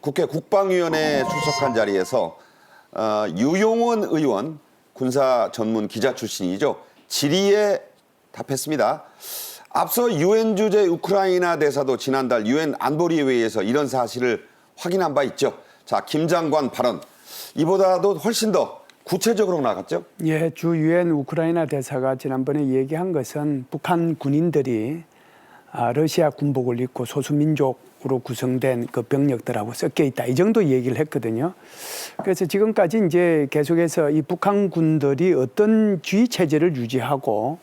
국회 국방위원회에 출석한 자리에서 유용원 의원, 군사 전문 기자 출신이죠. 질의에 답했습니다. 앞서 유엔 주재 우크라이나 대사도 지난달 유엔 안보리회의에서 이런 사실을 확인한 바 있죠. 자, 김 장관 발언 이보다도 훨씬 더 구체적으로 나갔죠? 예, 주 유엔 우크라이나 대사가 지난번에 얘기한 것은 북한 군인들이 러시아 군복을 입고 소수민족으로 구성된 그 병력들하고 섞여 있다. 이 정도 얘기를 했거든요. 그래서 지금까지 이제 계속해서 이 북한 군들이 어떤 주의 체제를 유지하고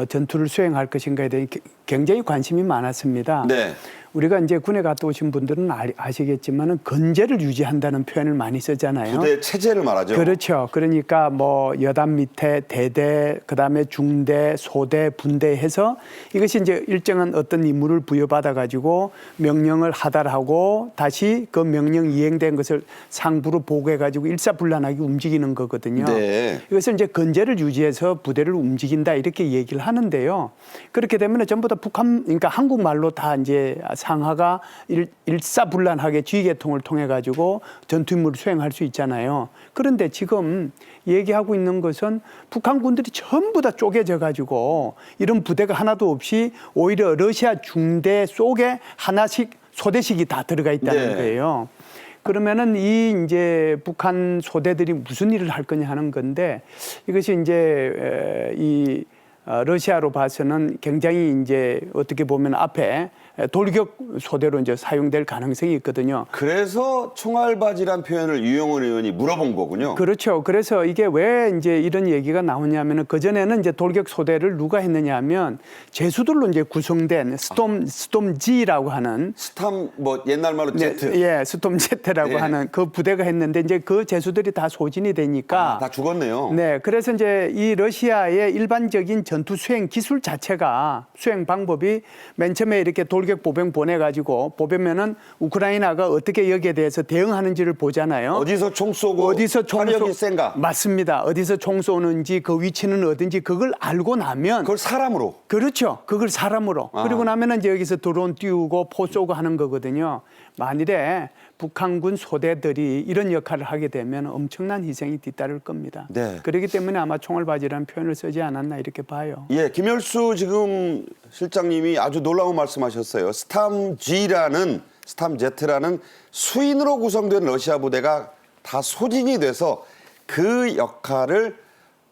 전투를 수행할 것인가에 대해 굉장히 관심이 많았습니다. 네. 우리가 이제 군에 갔다 오신 분들은 아시겠지만은 건재를 유지한다는 표현을 많이 쓰잖아요. 부대 체제를 말하죠. 그렇죠. 그러니까 뭐 여단 밑에 대대, 그다음에 중대, 소대, 분대 해서 이것이 이제 일정한 어떤 임무를 부여받아 가지고 명령을 하달하고 다시 그 명령 이행된 것을 상부로 보고해 가지고 일사불란하게 움직이는 거거든요. 네. 이것을 이제 건재를 유지해서 부대를 움직인다 이렇게 얘기를 하는데요. 그렇게 되면 전부 다 그러니까 한국말로 다 이제 상하가 일사불란하게 지휘계통을 통해 가지고 전투 임무를 수행할 수 있잖아요. 그런데 지금 얘기하고 있는 것은 북한 군들이 전부 다 쪼개져 가지고 이런 부대가 하나도 없이 오히려 러시아 중대 속에 하나씩 소대식이 다 들어가 있다는 거예요. 그러면은 이 이제 북한 소대들이 무슨 일을 할 거냐 하는 건데 이것이 이제 이 러시아로 봐서는 굉장히 이제 어떻게 보면 앞에 돌격 소대로 이제 사용될 가능성이 있거든요. 그래서 총알바지란 표현을 유용원 의원이 물어본 거군요. 그렇죠. 그래서 이게 왜 이제 이런 얘기가 나오냐면은 그전에는 이제 돌격 소대를 누가 했느냐 하면 제수들로 이제 구성된 스톰지라고 하는 스탐 뭐 옛날 말로 제트. 예, 스톰제트라고 하는 그 부대가 했는데 이제 그 제수들이 다 소진이 되니까 다 죽었네요. 네, 그래서 이제 이 러시아의 일반적인 전투 수행 기술 자체가 수행 방법이 맨 처음에 이렇게 돌격 보병 보내가지고 보면은 우크라이나가 어떻게 여기에 대해서 대응하는지를 보잖아요. 어디서 총 쏘고 화력이 센가? 맞습니다. 어디서 총 쏘는지 그 위치는 어딘지 그걸 알고 나면 그걸 사람으로. 그렇죠. 그걸 사람으로. 그리고 나면은 이제 여기서 드론 띄우고 포 쏘고 하는 거거든요. 만일에 북한군 소대들이 이런 역할을 하게 되면 엄청난 희생이 뒤따를 겁니다. 네. 그렇기 때문에 아마 총알바지라는 표현을 쓰지 않았나 이렇게 봐요. 예, 김열수 지금 실장님이 아주 놀라운 말씀하셨어요. 스탐제트라는 수인으로 구성된 러시아 부대가 다 소진이 돼서 그 역할을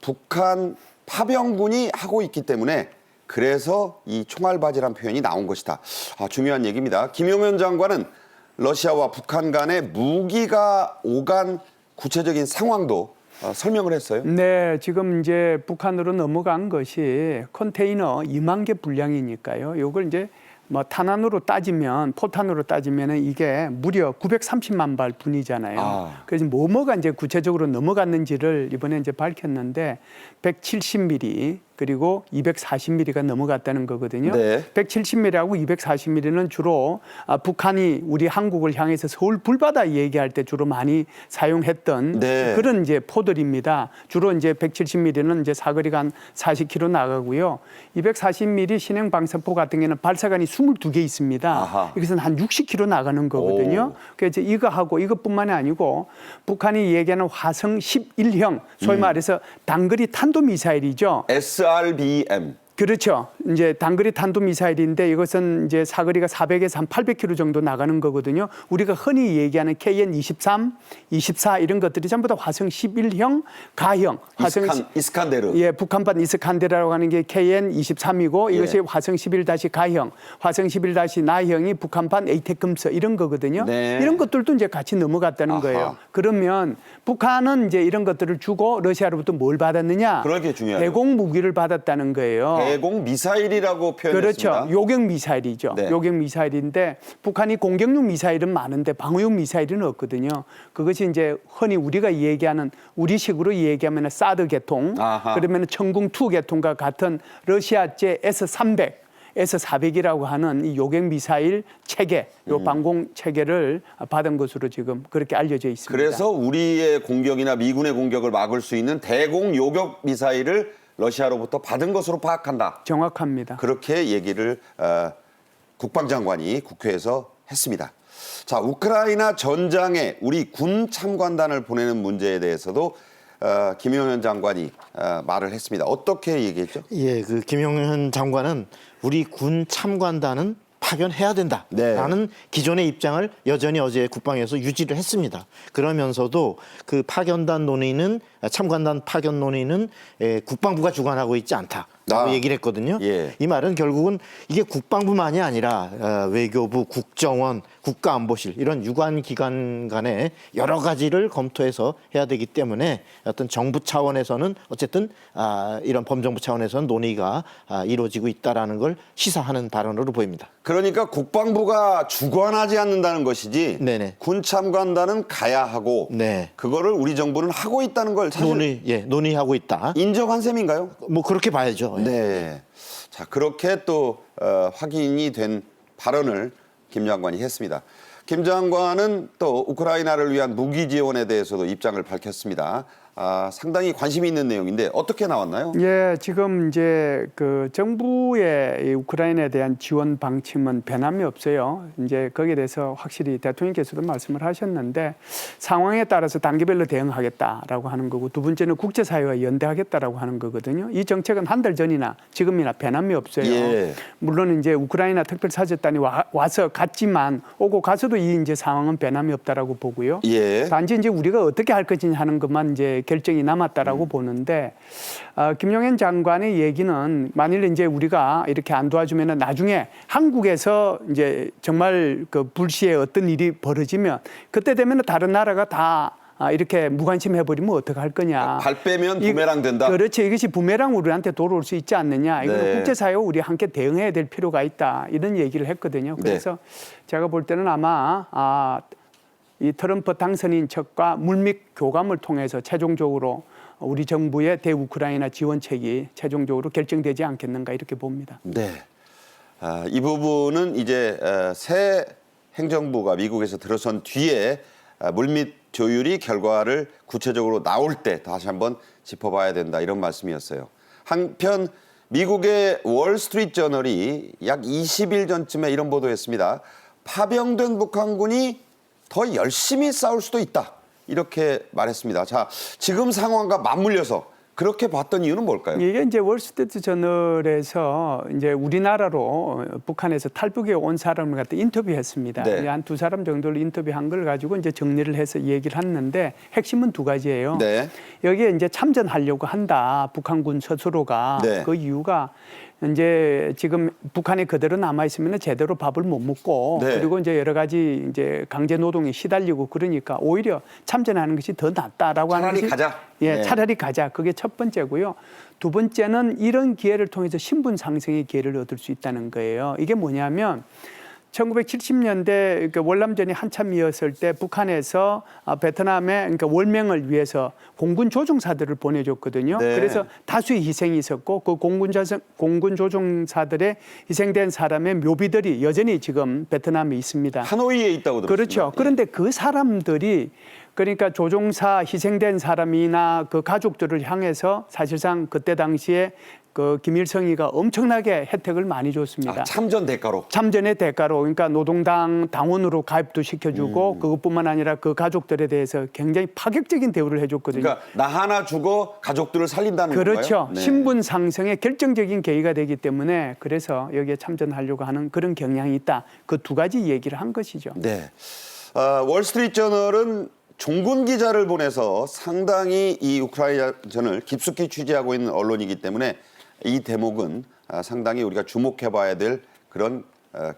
북한 파병군이 하고 있기 때문에 그래서 이 총알바지란 표현이 나온 것이다. 중요한 얘기입니다. 김용현 장관은 러시아와 북한 간의 무기가 오간 구체적인 상황도 설명을 했어요. 네, 지금 이제 북한으로 넘어간 것이 컨테이너 2만 개 분량이니까요. 이걸 이제 뭐 탄환으로 따지면 포탄으로 따지면은 이게 무려 930만 발 분이잖아요. 그래서 뭐가 이제 구체적으로 넘어갔는지를 이번에 이제 밝혔는데 170mm 그리고 240mm가 넘어갔다는 거거든요. 네. 170mm하고 240mm는 주로 북한이 우리 한국을 향해서 서울 불바다 얘기할 때 주로 많이 사용했던 그런 이제 포들입니다. 주로 이제 170mm는 이제 사거리가 한 40km 나가고요. 240mm 신형 방사포 같은 경우는 발사관이 22개 있습니다. 이것은 한 60km 나가는 거거든요. 그래서 이거하고 이것뿐만이 아니고 북한이 얘기하는 화성 11형 소위 말해서 단거리 탄도미사일이죠. SRBM. 그렇죠. 이제 단거리 탄도미사일인데 이것은 이제 사거리가 400에서 한 800km 정도 나가는 거거든요. 우리가 흔히 얘기하는 KN-23, 24 이런 것들이 전부 다 화성 11형 가형. 이스칸데르. 예, 북한판 이스칸데르라고 하는 게 KN-23이고 이것이 화성 11-가형, 화성 11-나형이 북한판 에이테크금서 이런 거거든요. 이런 것들도 이제 같이 넘어갔다는 거예요. 그러면 북한은 이제 이런 것들을 주고 러시아로부터 뭘 받았느냐? 그러게 중요해요. 대공 무기를 받았다는 거예요. 대공 미사일이라고 표현했습니다. 그렇죠. 요격 미사일이죠. 요격 미사일인데 북한이 공격용 미사일은 많은데 방어용 미사일은 없거든요. 그것이 이제 흔히 우리가 얘기하는 우리식으로 얘기하면 사드 계통, 그러면 천궁2 계통과 같은 러시아제 S-300, S-400이라고 하는 이 요격 미사일 체계, 요 방공 체계를 받은 것으로 지금 그렇게 알려져 있습니다. 그래서 우리의 공격이나 미군의 공격을 막을 수 있는 대공 요격 미사일을 러시아로부터 받은 것으로 파악한다. 정확합니다. 그렇게 얘기를 국방장관이 국회에서 했습니다. 자, 우크라이나 전장에 우리 군 참관단을 보내는 문제에 대해서도 김용현 장관이 말을 했습니다. 어떻게 얘기했죠? 예, 그 김용현 장관은 우리 군 참관단은 파견해야 된다라는 기존의 입장을 여전히 어제 국방에서 유지를 했습니다. 그러면서도 그 파견단 논의는 참관단 파견 논의는 국방부가 주관하고 있지 않다라고 얘기를 했거든요. 예. 이 말은 결국은 이게 국방부만이 아니라 외교부, 국정원, 국가안보실 이런 유관 기관 간에 여러 가지를 검토해서 해야 되기 때문에 어떤 정부 차원에서는 어쨌든 이런 범정부 차원에서는 논의가 이루어지고 있다라는 걸 시사하는 발언으로 보입니다. 그러니까 국방부가 주관하지 않는다는 것이지 네네. 군 참관단은 가야 하고 네. 그거를 우리 정부는 하고 있다는 걸 사실 논의하고 있다. 인정한 셈인가요? 뭐 그렇게 봐야죠. 네. 자, 그렇게 또 확인이 된 발언을 김 장관이 했습니다. 김 장관은 또 우크라이나를 위한 무기 지원에 대해서도 입장을 밝혔습니다. 상당히 관심이 있는 내용인데 어떻게 나왔나요? 예, 지금 이제 그 정부의 이 우크라이나에 대한 지원 방침은 변함이 없어요. 이제 거기에 대해서 확실히 대통령께서도 말씀을 하셨는데 상황에 따라서 단계별로 대응하겠다라고 하는 거고 두 번째는 국제사회와 연대하겠다라고 하는 거거든요. 이 정책은 한 달 전이나 지금이나 변함이 없어요. 예. 물론 이제 우크라이나 특별사절단이 와서 갔지만 오고 가서도 이 이제 상황은 변함이 없다라고 보고요. 예. 단지 이제 우리가 어떻게 할 것이냐 하는 것만 이제 결정이 남았다라고 보는데 김용현 장관의 얘기는 만일 이제 우리가 이렇게 안 도와주면은 나중에 한국에서 이제 정말 그 불시에 어떤 일이 벌어지면 그때 되면은 다른 나라가 다 이렇게 무관심 해버리면 어떻게 할 거냐. 발 빼면 부메랑 된다. 그렇죠. 이것이 부메랑 우리한테 돌아올 수 있지 않느냐. 이거는 네. 국제사회와 우리 함께 대응해야 될 필요가 있다. 이런 얘기를 했거든요. 그래서 제가 볼 때는 아마 이 트럼프 당선인 척과 물밑 교감을 통해서 최종적으로 우리 정부의 대우크라이나 지원책이 최종적으로 결정되지 않겠는가 이렇게 봅니다. 네. 이 부분은 이제 새 행정부가 미국에서 들어선 뒤에 물밑 조율이 결과를 구체적으로 나올 때 다시 한번 짚어봐야 된다 이런 말씀이었어요. 한편 미국의 월스트리트저널이 약 20일 전쯤에 이런 보도했습니다. 파병된 북한군이 더 열심히 싸울 수도 있다. 이렇게 말했습니다. 자, 지금 상황과 맞물려서 그렇게 봤던 이유는 뭘까요? 이게 이제 월스트리트 저널에서 이제 우리나라로 북한에서 탈북에 온 사람을 갖다 인터뷰했습니다. 네. 한 두 사람 정도를 인터뷰한 걸 가지고 이제 정리를 해서 얘기를 했는데 핵심은 두 가지예요. 네. 여기에 이제 참전하려고 한다. 북한군 스스로가. 네. 그 이유가 이제 지금 북한에 그대로 남아 있으면 제대로 밥을 못 먹고 네. 그리고 이제 여러 가지 이제 강제 노동에 시달리고 그러니까 오히려 참전하는 것이 더 낫다라고 하는 차라리 것이 가자. 예, 네. 차라리 가자. 그게 첫 번째고요. 두 번째는 이런 기회를 통해서 신분 상승의 기회를 얻을 수 있다는 거예요. 이게 뭐냐면 1970년대 월남전이 한참이었을 때 북한에서 베트남에 그러니까 월명을 위해서 공군 조종사들을 보내줬거든요. 네. 그래서 다수의 희생이 있었고 그 공군 조종사들의 희생된 사람의 묘비들이 여전히 지금 베트남에 있습니다. 하노이에 있다고 들었습니다. 그렇죠. 그런데 그 사람들이 그러니까 조종사 희생된 사람이나 그 가족들을 향해서 사실상 그때 당시에 그 김일성이가 엄청나게 혜택을 많이 줬습니다. 참전 대가로. 참전의 대가로 그러니까 노동당 당원으로 가입도 시켜주고 그것뿐만 아니라 그 가족들에 대해서 굉장히 파격적인 대우를 해줬거든요. 그러니까 나 하나 죽어 가족들을 살린다는 그렇죠. 건가요? 네. 신분 상승의 결정적인 계기가 되기 때문에 그래서 여기에 참전하려고 하는 그런 경향이 있다. 그 두 가지 얘기를 한 것이죠. 네. 월스트리트저널은 종군 기자를 보내서 상당히 이 우크라이나전을 깊숙이 취재하고 있는 언론이기 때문에 이 대목은 상당히 우리가 주목해봐야 될 그런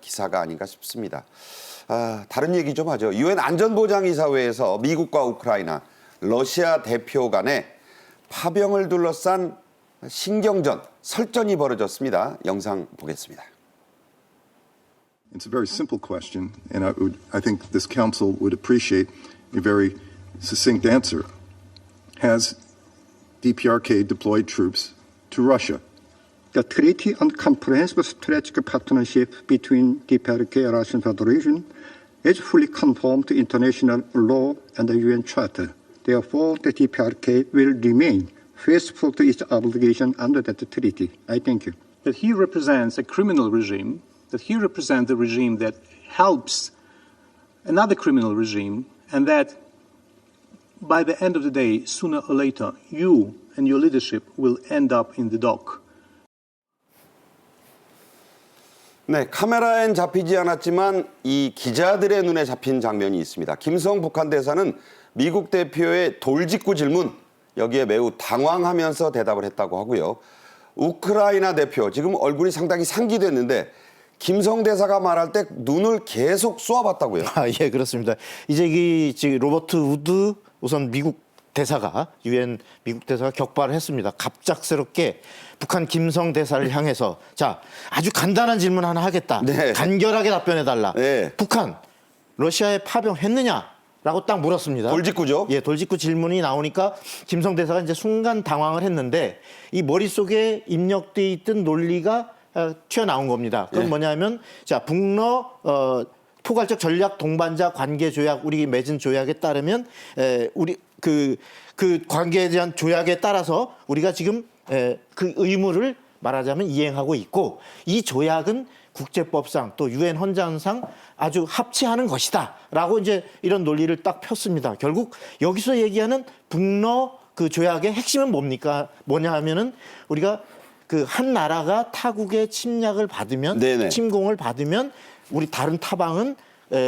기사가 아닌가 싶습니다. 다른 얘기 좀 하죠. 유엔 안전보장이사회에서 미국과 우크라이나, 러시아 대표 간에 파병을 둘러싼 신경전, 설전이 벌어졌습니다. 영상 보겠습니다. It's a very simple question, and I think this council would appreciate a very succinct answer. Has DPRK deployed troops to Russia? The Treaty on Comprehensive Strategic Partnership between DPRK and Russian Federation is fully conformed to international law and the UN Charter. Therefore, the DPRK will remain faithful to its obligation under that treaty. I thank you. That he represents a criminal regime, that he represents the regime that helps another criminal regime, and that by the end of the day, sooner or later, you and your leadership will end up in the dock. 네, 카메라엔 잡히지 않았지만 이 기자들의 눈에 잡힌 장면이 있습니다. 김성 북한 대사는 미국 대표의 돌직구 질문, 여기에 매우 당황하면서 대답을 했다고 하고요. 우크라이나 대표, 지금 얼굴이 상당히 상기됐는데 김성 대사가 말할 때 눈을 계속 쏘아봤다고요. 예, 그렇습니다. 이제 이 지금 로버트 우드 우선 미국 대사가 유엔 미국 대사가 격발을 했습니다. 갑작스럽게 북한 김성 대사를 향해서 자, 아주 간단한 질문 하나 하겠다. 네. 간결하게 답변해 달라. 네. 북한 러시아에 파병했느냐? 라고 딱 물었습니다. 돌직구죠? 예, 돌직구 질문이 나오니까 김성 대사가 이제 순간 당황을 했는데 이 머릿속에 입력돼 있던 논리가 튀어나온 겁니다. 그건 예. 뭐냐면 자, 북러 포괄적 전략 동반자 관계 조약 우리 맺은 조약에 따르면 우리 그 관계에 대한 조약에 따라서 우리가 지금 그 의무를 말하자면 이행하고 있고 이 조약은 국제법상 또 유엔 헌장상 아주 합치하는 것이다라고 이제 이런 논리를 딱 폈습니다. 결국 여기서 얘기하는 북러 그 조약의 핵심은 뭡니까? 뭐냐 하면은 우리가 그 한 나라가 타국의 침략을 받으면 네네. 침공을 받으면 우리 다른 타방은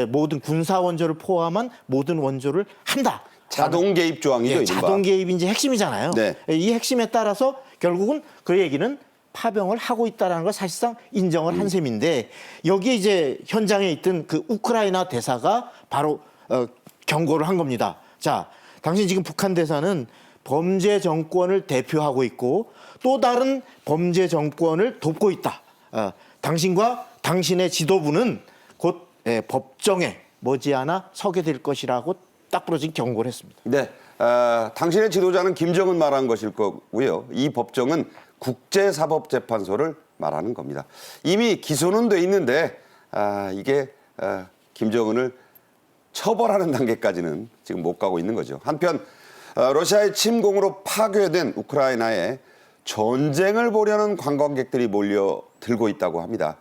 모든 군사 원조를 포함한 모든 원조를 한다. 자동 개입 조항이죠, 예, 이른바. 자동 개입이 이제 핵심이잖아요. 네. 이 핵심에 따라서 결국은 그 얘기는 파병을 하고 있다라는 걸 사실상 인정을 한 셈인데 여기에 이제 현장에 있던 그 우크라이나 대사가 바로 경고를 한 겁니다. 자, 당신 지금 북한 대사는 범죄 정권을 대표하고 있고 또 다른 범죄 정권을 돕고 있다. 당신과 당신의 지도부는 곧 법정에 머지않아 서게 될 것이라고 딱 부러진 경고를 했습니다. 네, 당신의 지도자는 김정은 말한 것일 거고요. 이 법정은 국제사법재판소를 말하는 겁니다. 이미 기소는 돼 있는데 이게 김정은을 처벌하는 단계까지는 지금 못 가고 있는 거죠. 한편 러시아의 침공으로 파괴된 우크라이나에 전쟁을 보려는 관광객들이 몰려들고 있다고 합니다.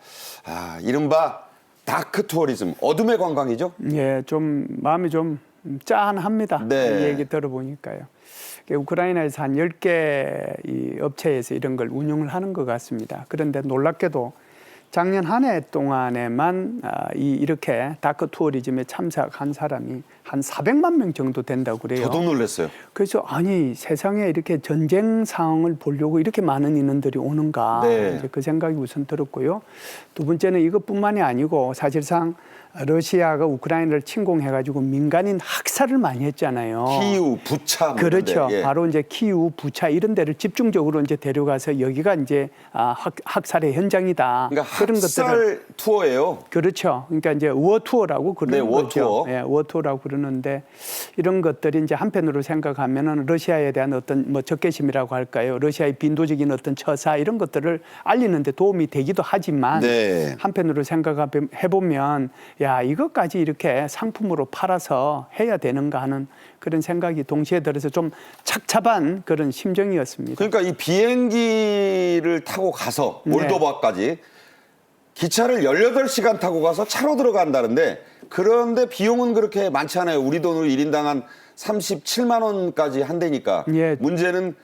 이른바 다크 투어리즘, 어둠의 관광이죠? 예, 좀 마음이 좀 짠합니다. 네. 이 얘기 들어보니까요. 우크라이나에서 한 10개 이 업체에서 이런 걸 운영을 하는 것 같습니다. 그런데 놀랍게도 작년 한 해 동안에만 이렇게 다크 투어리즘에 참석한 사람이 한 400만 명 정도 된다고 그래요. 저도 놀랐어요. 그래서 아니 세상에 이렇게 전쟁 상황을 보려고 이렇게 많은 인원들이 오는가 네. 이제 그 생각이 우선 들었고요. 두 번째는 이것뿐만이 아니고 사실상 러시아가 우크라이나를 침공해가지고 민간인 학살을 많이 했잖아요. 키우, 부차, 뭐 그렇죠. 이런 데, 예. 바로 이제 키우, 부차 이런 데를 집중적으로 이제 데려가서 여기가 이제 학살의 현장이다. 그러니까 그런 학살 것들을 투어예요. 그렇죠. 그러니까 이제 워 투어라고 그러는 네, 워 거죠. 투어. 예, 워 투어라고 그러는데 이런 것들이 이제 한편으로 생각하면은 러시아에 대한 어떤 뭐 적개심이라고 할까요? 러시아의 빈도적인 어떤 처사 이런 것들을 알리는데 도움이 되기도 하지만 네. 한편으로 생각해 보면 야 이것까지 이렇게 상품으로 팔아서 해야 되는가 하는 그런 생각이 동시에 들어서 좀 착잡한 그런 심정이었습니다. 그러니까 이 비행기를 타고 가서 몰도바까지 기차를 18시간 타고 가서 차로 들어간다는데 그런데 비용은 그렇게 많지 않아요. 우리 돈으로 1인당 한 37만 원까지 한대니까 예. 문제는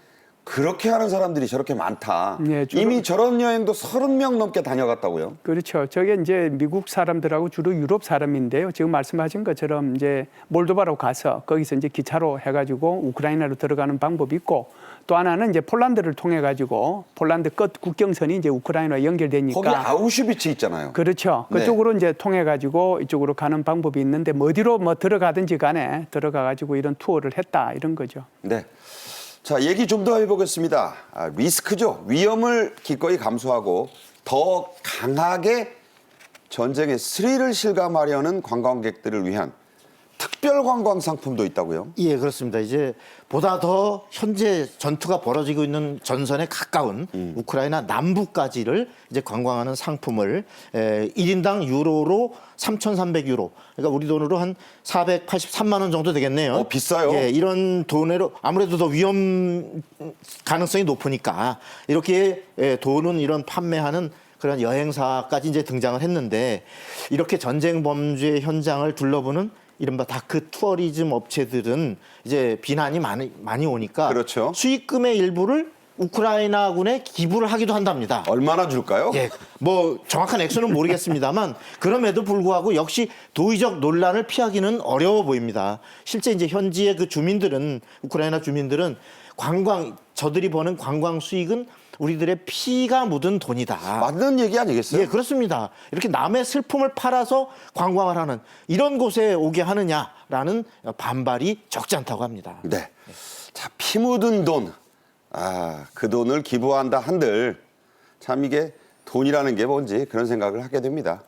그렇게 하는 사람들이 저렇게 많다. 예, 이미 저런 여행도 30명 넘게 다녀갔다고요. 그렇죠. 저게 이제 미국 사람들하고 주로 유럽 사람인데요. 지금 말씀하신 것처럼 이제 몰도바로 가서 거기서 이제 기차로 해가지고 우크라이나로 들어가는 방법이 있고 또 하나는 이제 폴란드를 통해 가지고 폴란드 끝 국경선이 이제 우크라이나와 연결되니까 거기 아우슈비츠 있잖아요. 그렇죠. 네. 그쪽으로 이제 통해 가지고 이쪽으로 가는 방법이 있는데 뭐 어디로 뭐 들어가든지 간에 들어가 가지고 이런 투어를 했다 이런 거죠. 네. 자, 얘기 좀 더 해보겠습니다. 리스크죠. 위험을 기꺼이 감수하고 더 강하게 전쟁의 스릴을 실감하려는 관광객들을 위한 특별 관광 상품도 있다고요? 예, 그렇습니다. 이제 보다 더 현재 전투가 벌어지고 있는 전선에 가까운 우크라이나 남부까지를 이제 관광하는 상품을 1인당 유로로 3,300유로. 그러니까 우리 돈으로 한 483만 원 정도 되겠네요. 비싸요. 예, 이런 돈으로 아무래도 더 위험 가능성이 높으니까 이렇게 돈은 이런 판매하는 그런 여행사까지 이제 등장을 했는데 이렇게 전쟁 범죄 현장을 둘러보는 이른바 다크 투어리즘 업체들은 이제 비난이 많이 오니까 그렇죠. 수익금의 일부를 우크라이나군에 기부를 하기도 한답니다. 얼마나 줄까요? 예, 뭐 정확한 액수는 모르겠습니다만 그럼에도 불구하고 역시 도의적 논란을 피하기는 어려워 보입니다. 실제 이제 현지의 그 주민들은 우크라이나 주민들은 저들이 버는 관광 수익은 우리들의 피가 묻은 돈이다. 맞는 얘기 아니겠어요? 예, 그렇습니다. 이렇게 남의 슬픔을 팔아서 관광을 하는 이런 곳에 오게 하느냐라는 반발이 적지 않다고 합니다. 네. 자, 피 묻은 돈. 그 돈을 기부한다 한들 참 이게 돈이라는 게 뭔지 그런 생각을 하게 됩니다.